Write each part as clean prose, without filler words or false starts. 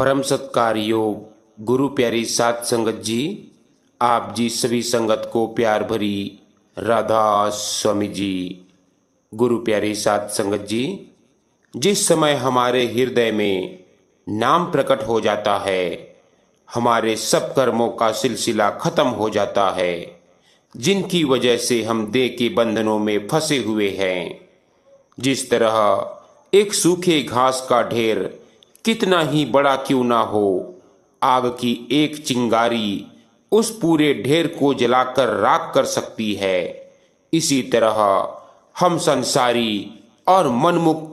परम सत्कार योग गुरु प्यारी सात संगत जी, आप जी सभी संगत को प्यार भरी राधा स्वामी जी। गुरु प्यारी सात संगत जी, जिस समय हमारे हृदय में नाम प्रकट हो जाता है, हमारे सब कर्मों का सिलसिला खत्म हो जाता है, जिनकी वजह से हम देह के बंधनों में फंसे हुए हैं। जिस तरह एक सूखे घास का ढेर कितना ही बड़ा क्यों ना हो, आग की एक चिंगारी उस पूरे ढेर को जलाकर राख कर सकती है, इसी तरह हम संसारी और मनमुख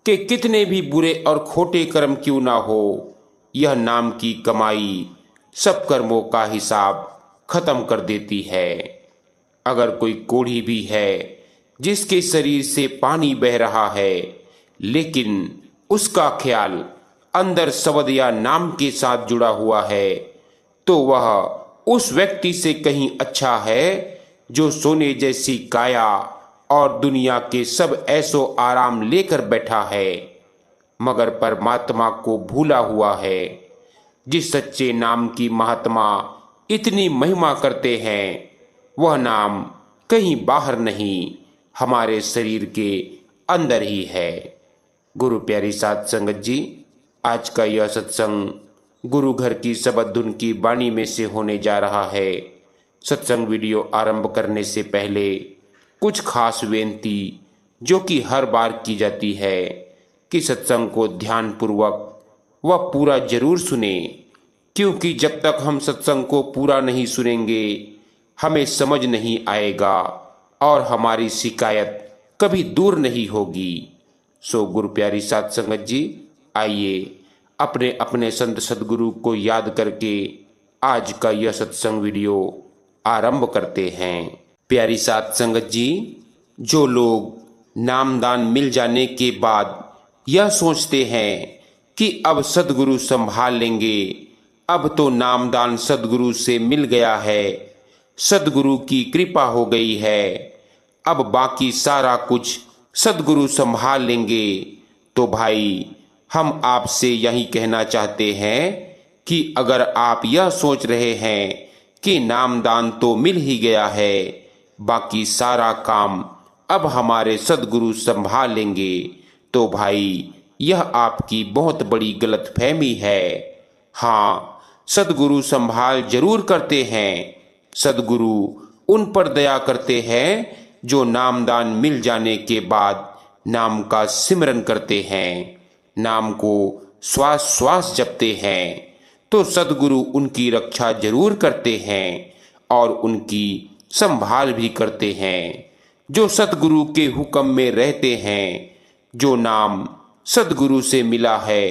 के कितने भी बुरे और खोटे कर्म क्यों ना हो, यह नाम की कमाई सब कर्मों का हिसाब खत्म कर देती है। अगर कोई कोढ़ी भी है जिसके शरीर से पानी बह रहा है, लेकिन उसका ख्याल अंदर शब्द या नाम के साथ जुड़ा हुआ है, तो वह उस व्यक्ति से कहीं अच्छा है जो सोने जैसी काया और दुनिया के सब ऐसो आराम लेकर बैठा है, मगर परमात्मा को भूला हुआ है। जिस सच्चे नाम की महात्मा इतनी महिमा करते हैं, वह नाम कहीं बाहर नहीं, हमारे शरीर के अंदर ही है। गुरु प्यारी सात संगत जी, आज का यह सत्संग गुरु घर की सबद धुन की वाणी में से होने जा रहा है। सत्संग वीडियो आरंभ करने से पहले कुछ खास बेनती जो कि हर बार की जाती है कि सत्संग को ध्यान पूर्वक व पूरा जरूर सुने, क्योंकि जब तक हम सत्संग को पूरा नहीं सुनेंगे हमें समझ नहीं आएगा और हमारी शिकायत कभी दूर नहीं होगी। सो गुरु प्यारी सात संगत जी, आइए अपने अपने संत सदगुरु को याद करके आज का यह सत्संग वीडियो आरंभ करते हैं। प्यारी सात संगत जी, जो लोग नामदान मिल जाने के बाद यह सोचते हैं कि अब सदगुरु संभाल लेंगे, अब तो नामदान सदगुरु से मिल गया है, सदगुरु की कृपा हो गई है, अब बाकी सारा कुछ सदगुरु संभाल लेंगे, तो भाई हम आपसे यही कहना चाहते हैं कि अगर आप यह सोच रहे हैं कि नामदान तो मिल ही गया है, बाकी सारा काम अब हमारे सदगुरु संभाल लेंगे, तो भाई यह आपकी बहुत बड़ी गलतफहमी है। हाँ, सदगुरु संभाल जरूर करते हैं। सदगुरु उन पर दया करते हैं जो नामदान मिल जाने के बाद नाम का सिमरन करते हैं, नाम को श्वास श्वास जपते हैं, तो सदगुरु उनकी रक्षा जरूर करते हैं और उनकी संभाल भी करते हैं। जो सदगुरु के हुक्म में रहते हैं, जो नाम सदगुरु से मिला है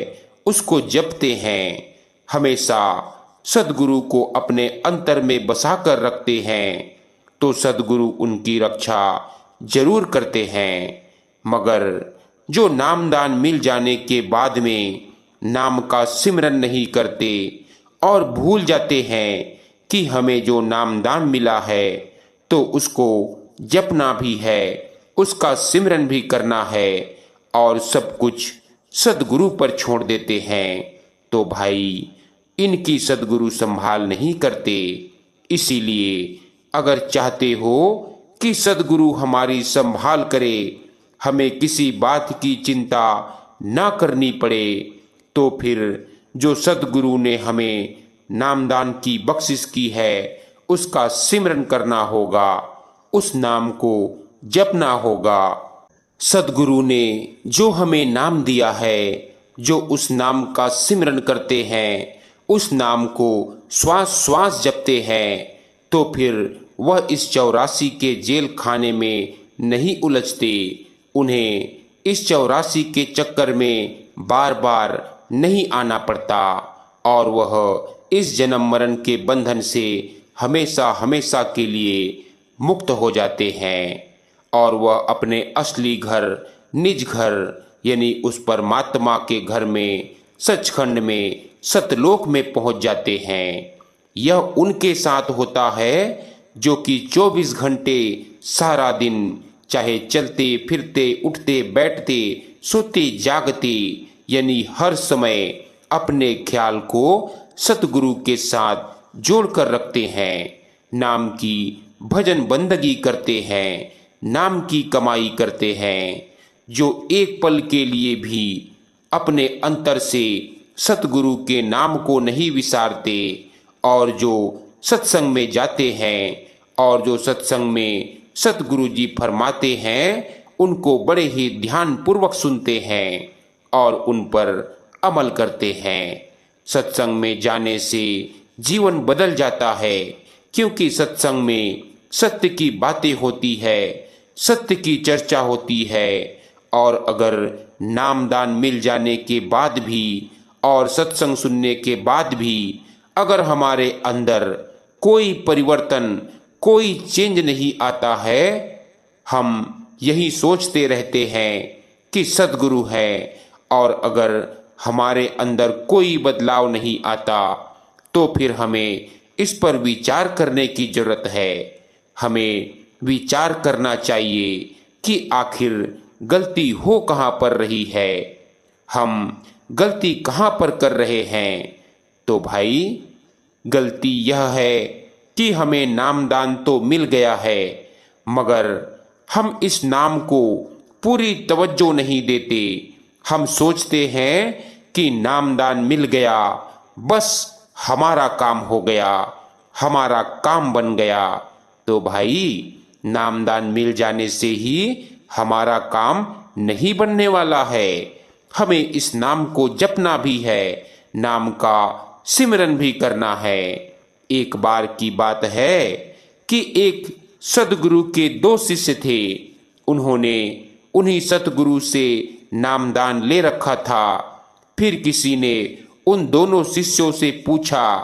उसको जपते हैं, हमेशा सदगुरु को अपने अंतर में बसा कर रखते हैं, तो सदगुरु उनकी रक्षा जरूर करते हैं। मगर जो नामदान मिल जाने के बाद में नाम का सिमरन नहीं करते और भूल जाते हैं कि हमें जो नामदान मिला है तो उसको जपना भी है, उसका सिमरन भी करना है और सब कुछ सदगुरु पर छोड़ देते हैं, तो भाई इनकी सदगुरु संभाल नहीं करते। इसीलिए अगर चाहते हो कि सदगुरु हमारी संभाल करे, हमें किसी बात की चिंता ना करनी पड़े, तो फिर जो सदगुरु ने हमें नामदान की बख्शिश की है उसका सिमरन करना होगा, उस नाम को जपना होगा। सदगुरु ने जो हमें नाम दिया है, जो उस नाम का सिमरन करते हैं, उस नाम को श्वास श्वास जपते हैं, तो फिर वह इस 84 के जेल खाने में नहीं उलझते, उन्हें इस 84 के चक्कर में बार बार नहीं आना पड़ता और वह इस जन्म मरण के बंधन से हमेशा हमेशा के लिए मुक्त हो जाते हैं और वह अपने असली घर, निज घर यानी उस परमात्मा के घर में, सचखंड में, सतलोक में पहुंच जाते हैं। यह उनके साथ होता है जो कि 24 घंटे सारा दिन चाहे चलते फिरते, उठते बैठते, सोते जागते, यानी हर समय अपने ख्याल को सतगुरु के साथ जोड़कर रखते हैं, नाम की भजन बंदगी करते हैं, नाम की कमाई करते हैं, जो एक पल के लिए भी अपने अंतर से सतगुरु के नाम को नहीं विसारते, और जो सत्संग में जाते हैं और जो सत्संग में सतगुरु जी फरमाते हैं उनको बड़े ही ध्यान पूर्वक सुनते हैं और उन पर अमल करते हैं। सत्संग में जाने से जीवन बदल जाता है, क्योंकि सत्संग में सत्य की बातें होती है, सत्य की चर्चा होती है। और अगर नामदान मिल जाने के बाद भी और सत्संग सुनने के बाद भी अगर हमारे अंदर कोई परिवर्तन, कोई चेंज नहीं आता है, हम यही सोचते रहते हैं कि सद्गुरु है, और अगर हमारे अंदर कोई बदलाव नहीं आता तो फिर हमें इस पर विचार करने की जरूरत है। हमें विचार करना चाहिए कि आखिर गलती हो कहाँ पर रही है, हम गलती कहाँ पर कर रहे हैं। तो भाई, गलती यह है कि हमें नामदान तो मिल गया है, मगर हम इस नाम को पूरी तवज्जो नहीं देते। हम सोचते हैं कि नामदान मिल गया, बस हमारा काम हो गया, हमारा काम बन गया। तो भाई, नामदान मिल जाने से ही हमारा काम नहीं बनने वाला है। हमें इस नाम को जपना भी है, नाम का सिमरन भी करना है। एक बार की बात है कि एक सदगुरु के दो शिष्य थे। उन्होंने उन्हीं सतगुरु से नामदान ले रखा था। फिर किसी ने उन दोनों शिष्यों से पूछा।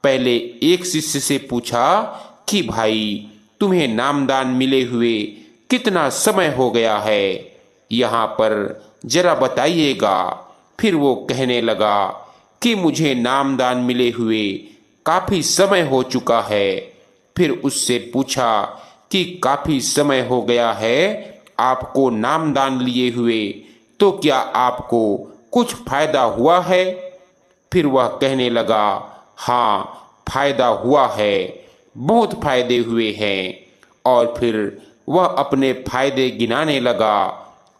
पहले एक शिष्य से पूछा कि भाई, तुम्हें नामदान मिले हुए कितना समय हो गया है, यहाँ पर जरा बताइएगा। फिर वो कहने लगा कि मुझे नामदान मिले हुए काफी समय हो चुका है। फिर उससे पूछा कि काफी समय हो गया है आपको नामदान लिए हुए, तो क्या आपको कुछ फायदा हुआ है? फिर वह कहने लगा, हाँ, फायदा हुआ है, बहुत फायदे हुए हैं। और फिर वह अपने फायदे गिनाने लगा,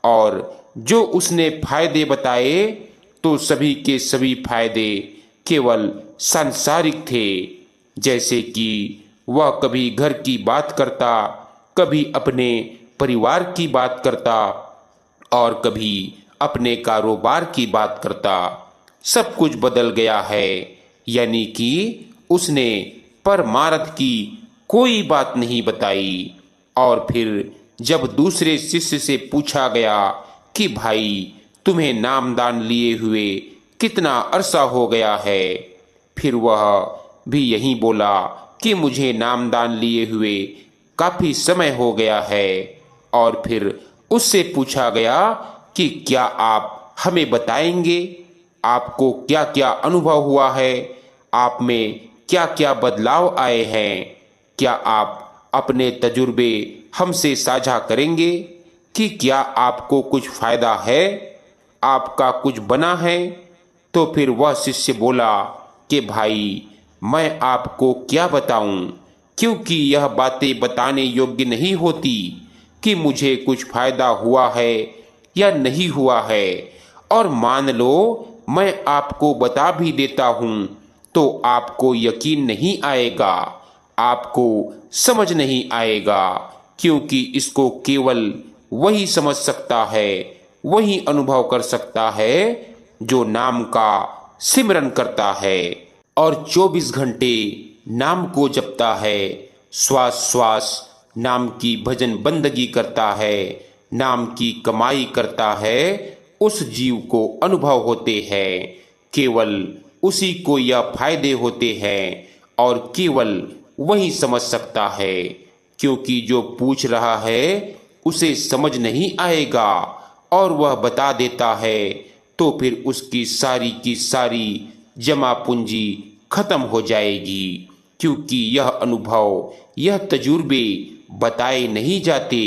और जो उसने फायदे बताए तो सभी के सभी फायदे केवल सांसारिक थे। जैसे कि वह कभी घर की बात करता, कभी अपने परिवार की बात करता, और कभी अपने कारोबार की बात करता। सब कुछ बदल गया है, यानी कि उसने परमार्थ की कोई बात नहीं बताई। और फिर जब दूसरे शिष्य से पूछा गया कि भाई, तुम्हें नामदान लिए हुए कितना अरसा हो गया है, फिर वह भी यही बोला कि मुझे नामदान लिए हुए काफी समय हो गया है। और फिर उससे पूछा गया कि क्या आप हमें बताएंगे, आपको क्या क्या अनुभव हुआ है, आप में क्या क्या बदलाव आए हैं? क्या आप अपने तजुर्बे हमसे साझा करेंगे कि क्या आपको कुछ फायदा है, आपका कुछ बना है? तो फिर वह शिष्य बोला कि भाई, मैं आपको क्या बताऊं, क्योंकि यह बातें बताने योग्य नहीं होती कि मुझे कुछ फायदा हुआ है या नहीं हुआ है। और मान लो मैं आपको बता भी देता हूं तो आपको यकीन नहीं आएगा, आपको समझ नहीं आएगा, क्योंकि इसको केवल वही समझ सकता है, वही अनुभव कर सकता है जो नाम का सिमरन करता है और 24 घंटे नाम को जपता है, श्वास श्वास नाम की भजन बंदगी करता है, नाम की कमाई करता है। उस जीव को अनुभव होते हैं, केवल उसी को यह फायदे होते हैं, और केवल वही समझ सकता है, क्योंकि जो पूछ रहा है उसे समझ नहीं आएगा और वह बता देता है तो फिर उसकी सारी की सारी जमा पूंजी खत्म हो जाएगी, क्योंकि यह अनुभव, यह तजुर्बे बताए नहीं जाते।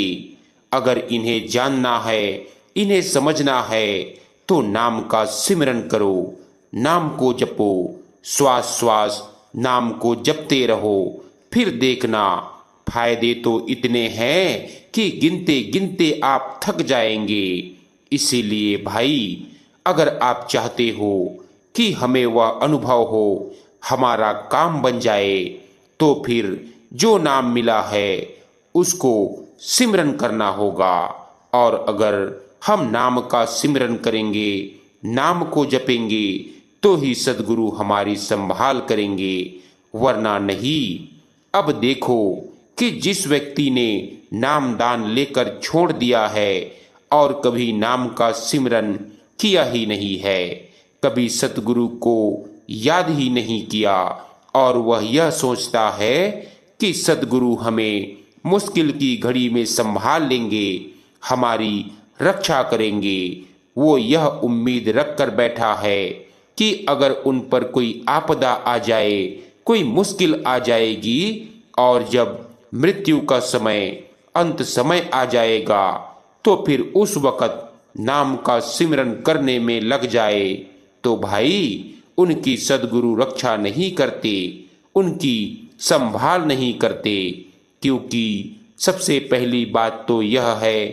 अगर इन्हें जानना है, इन्हें समझना है तो नाम का सिमरन करो, नाम को जपो, श्वास श्वास नाम को जपते रहो, फिर देखना फायदे तो इतने हैं कि गिनते गिनते आप थक जाएंगे। इसीलिए भाई, अगर आप चाहते हो कि हमें वह अनुभव हो, हमारा काम बन जाए, तो फिर जो नाम मिला है उसको सिमरन करना होगा। और अगर हम नाम का सिमरन करेंगे, नाम को जपेंगे, तो ही सद्गुरु हमारी संभाल करेंगे, वरना नहीं। अब देखो कि जिस व्यक्ति ने नाम दान लेकर छोड़ दिया है और कभी नाम का सिमरन किया ही नहीं है, कभी सतगुरु को याद ही नहीं किया, और वह यह सोचता है कि सतगुरु हमें मुश्किल की घड़ी में संभाल लेंगे, हमारी रक्षा करेंगे, वो यह उम्मीद रख कर बैठा है कि अगर उन पर कोई आपदा आ जाए, कोई मुश्किल आ जाएगी, और जब मृत्यु का समय, अंत समय आ जाएगा, तो फिर उस वक़्त नाम का सिमरन करने में लग जाए, तो भाई उनकी सद्गुरु रक्षा नहीं करते, उनकी संभाल नहीं करते। क्योंकि सबसे पहली बात तो यह है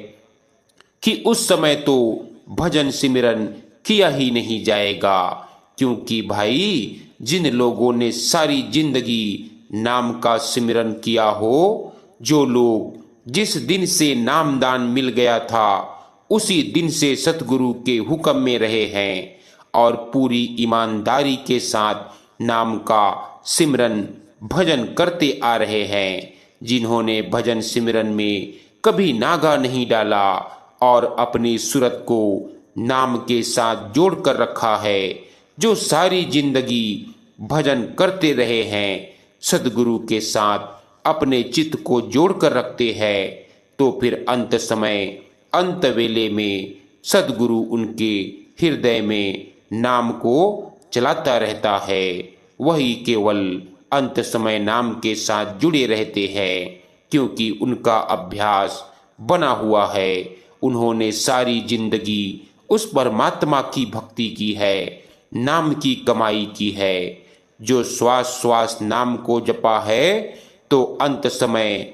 कि उस समय तो भजन सिमरन किया ही नहीं जाएगा। क्योंकि भाई, जिन लोगों ने सारी जिंदगी नाम का सिमरन किया हो, जो लोग जिस दिन से नामदान मिल गया था उसी दिन से सतगुरु के हुक्म में रहे हैं और पूरी ईमानदारी के साथ नाम का सिमरन भजन करते आ रहे हैं, जिन्होंने भजन सिमरन में कभी नागा नहीं डाला और अपनी सूरत को नाम के साथ जोड़ कर रखा है, जो सारी जिंदगी भजन करते रहे हैं, सद्गुरु के साथ अपने चित्त को जोड़ कर रखते हैं, तो फिर अंत समय, अंत वेले में सद्गुरु उनके हृदय में नाम को चलाता रहता है। वही केवल अंत समय नाम के साथ जुड़े रहते हैं, क्योंकि उनका अभ्यास बना हुआ है। उन्होंने सारी जिंदगी उस परमात्मा की भक्ति की है, नाम की कमाई की है। जो श्वास श्वास नाम को जपा है, तो अंत समय,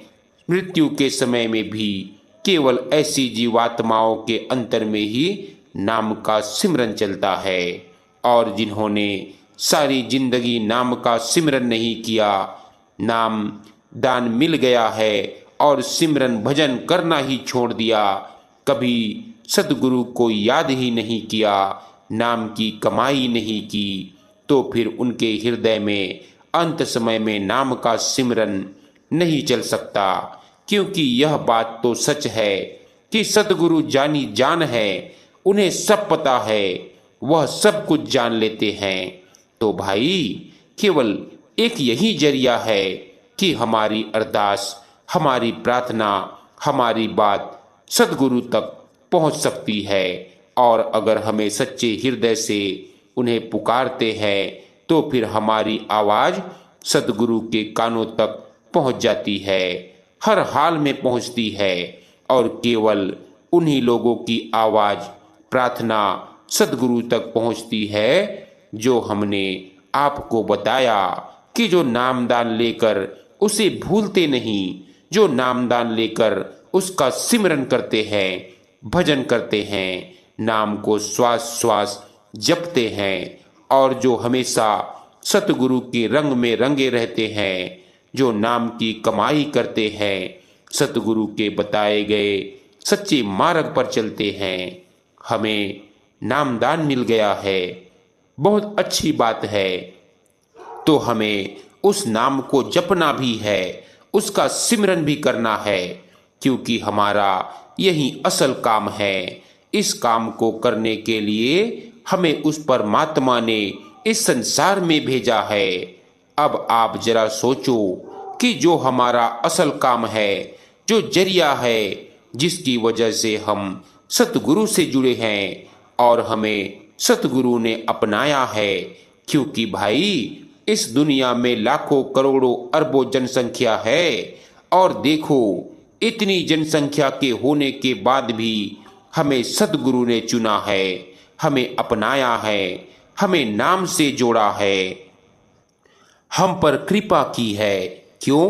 मृत्यु के समय में भी केवल ऐसी जीवात्माओं के अंतर में ही नाम का सिमरन चलता है। और जिन्होंने सारी जिंदगी नाम का सिमरन नहीं किया, नाम दान मिल गया है और सिमरन भजन करना ही छोड़ दिया, कभी सतगुरु को याद ही नहीं किया, नाम की कमाई नहीं की, तो फिर उनके हृदय में अंत समय में नाम का सिमरन नहीं चल सकता। क्योंकि यह बात तो सच है कि सतगुरु जानी जान है, उन्हें सब पता है, वह सब कुछ जान लेते हैं। तो भाई, केवल एक यही जरिया है कि हमारी अरदास, हमारी प्रार्थना, हमारी बात सतगुरु तक पहुंच सकती है। और अगर हमें सच्चे हृदय से उन्हें पुकारते हैं, तो फिर हमारी आवाज़ सतगुरु के कानों तक पहुंच जाती है, हर हाल में पहुंचती है। और केवल उन्हीं लोगों की आवाज़, प्रार्थना सतगुरु तक पहुंचती है जो हमने आपको बताया कि जो नामदान लेकर उसे भूलते नहीं, जो नामदान लेकर उसका सिमरन करते हैं, भजन करते हैं, नाम को श्वास श्वास जपते हैं, और जो हमेशा सतगुरु के रंग में रंगे रहते हैं, जो नाम की कमाई करते हैं, सतगुरु के बताए गए सच्चे मार्ग पर चलते हैं। हमें नामदान मिल गया है, बहुत अच्छी बात है, तो हमें उस नाम को जपना भी है, उसका सिमरन भी करना है, क्योंकि हमारा यही असल काम है। इस काम को करने के लिए हमें उस परमात्मा ने इस संसार में भेजा है। अब आप जरा सोचो कि जो हमारा असल काम है, जो जरिया है, जिसकी वजह से हम सतगुरु से जुड़े हैं और हमें सतगुरु ने अपनाया है, क्योंकि भाई इस दुनिया में लाखों करोड़ों अरबों जनसंख्या है, और देखो इतनी जनसंख्या के होने के बाद भी हमें सतगुरु ने चुना है, हमें अपनाया है, हमें नाम से जोड़ा है, हम पर कृपा की है। क्यों?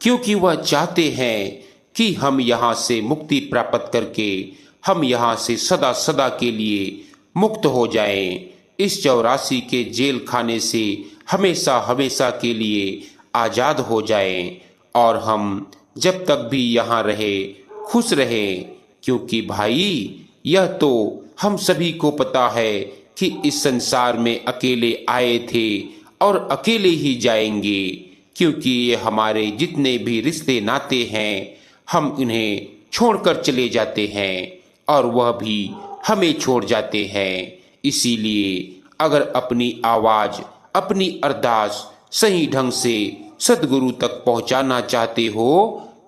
क्योंकि वह चाहते हैं कि हम यहाँ से मुक्ति प्राप्त करके हम यहाँ से सदा सदा के लिए मुक्त हो जाएं, इस 84 के जेल खाने से हमेशा हमेशा के लिए आजाद हो जाएं और हम जब तक भी यहाँ रहे खुश रहें। क्योंकि भाई यह तो हम सभी को पता है कि इस संसार में अकेले आए थे और अकेले ही जाएंगे, क्योंकि ये हमारे जितने भी रिश्ते नाते हैं हम इन्हें छोड़कर चले जाते हैं और वह भी हमें छोड़ जाते हैं। इसीलिए अगर अपनी आवाज अपनी अरदास सही ढंग से सदगुरु तक पहुंचाना चाहते हो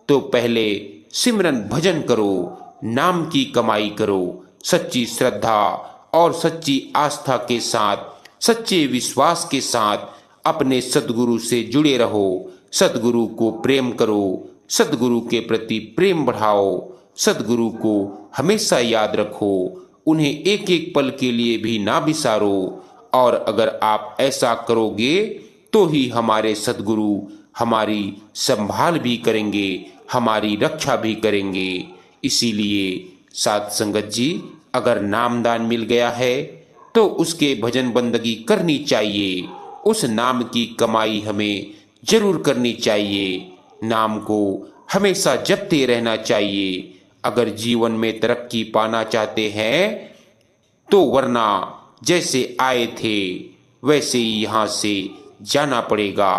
तो पहले सिमरन भजन करो, नाम की कमाई करो, सच्ची श्रद्धा और सच्ची आस्था के साथ, सच्चे विश्वास के साथ अपने सदगुरु से जुड़े रहो। सदगुरु को प्रेम करो, सदगुरु के प्रति प्रेम बढ़ाओ, सदगुरु को हमेशा याद रखो, उन्हें एक एक पल के लिए भी ना बिसारो। और अगर आप ऐसा करोगे तो ही हमारे सदगुरु हमारी संभाल भी करेंगे, हमारी रक्षा भी करेंगे। इसीलिए साध संगत जी, अगर नामदान मिल गया है तो उसके भजन बंदगी करनी चाहिए, उस नाम की कमाई हमें जरूर करनी चाहिए, नाम को हमेशा जपते रहना चाहिए। अगर जीवन में तरक्की पाना चाहते हैं तो वरना जैसे आए थे वैसे ही यहाँ से जाना पड़ेगा।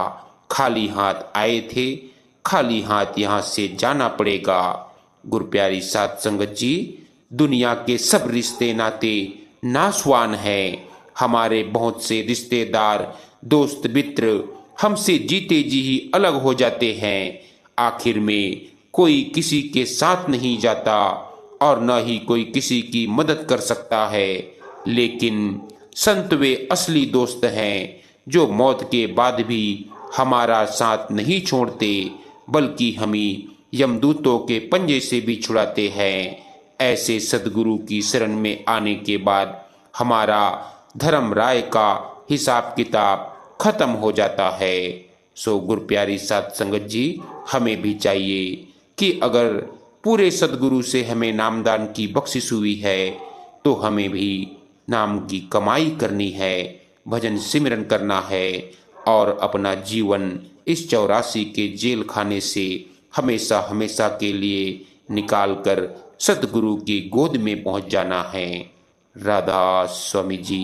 खाली हाथ आए थे, खाली हाथ यहाँ से जाना पड़ेगा। गुरप्यारी साध संगत जी, दुनिया के सब रिश्ते नाते नाशवान हैं। हमारे बहुत से रिश्तेदार दोस्त मित्र हमसे जीते जी ही अलग हो जाते हैं। आखिर में कोई किसी के साथ नहीं जाता और न ही कोई किसी की मदद कर सकता है। लेकिन संत वे असली दोस्त हैं जो मौत के बाद भी हमारा साथ नहीं छोड़ते, बल्कि हमें यमदूतों के पंजे से भी छुड़ाते हैं। ऐसे सदगुरु की शरण में आने के बाद हमारा धर्म राय का हिसाब किताब खत्म हो जाता है। सो गुरप्यारी साध संगत जी, हमें भी चाहिए कि अगर पूरे सदगुरु से हमें नामदान की बख्शिश हुई है तो हमें भी नाम की कमाई करनी है, भजन सिमरन करना है और अपना जीवन इस 84 के जेल खाने से हमेशा हमेशा के लिए निकाल कर सतगुरु की गोद में पहुंच जाना है। राधा स्वामी जी।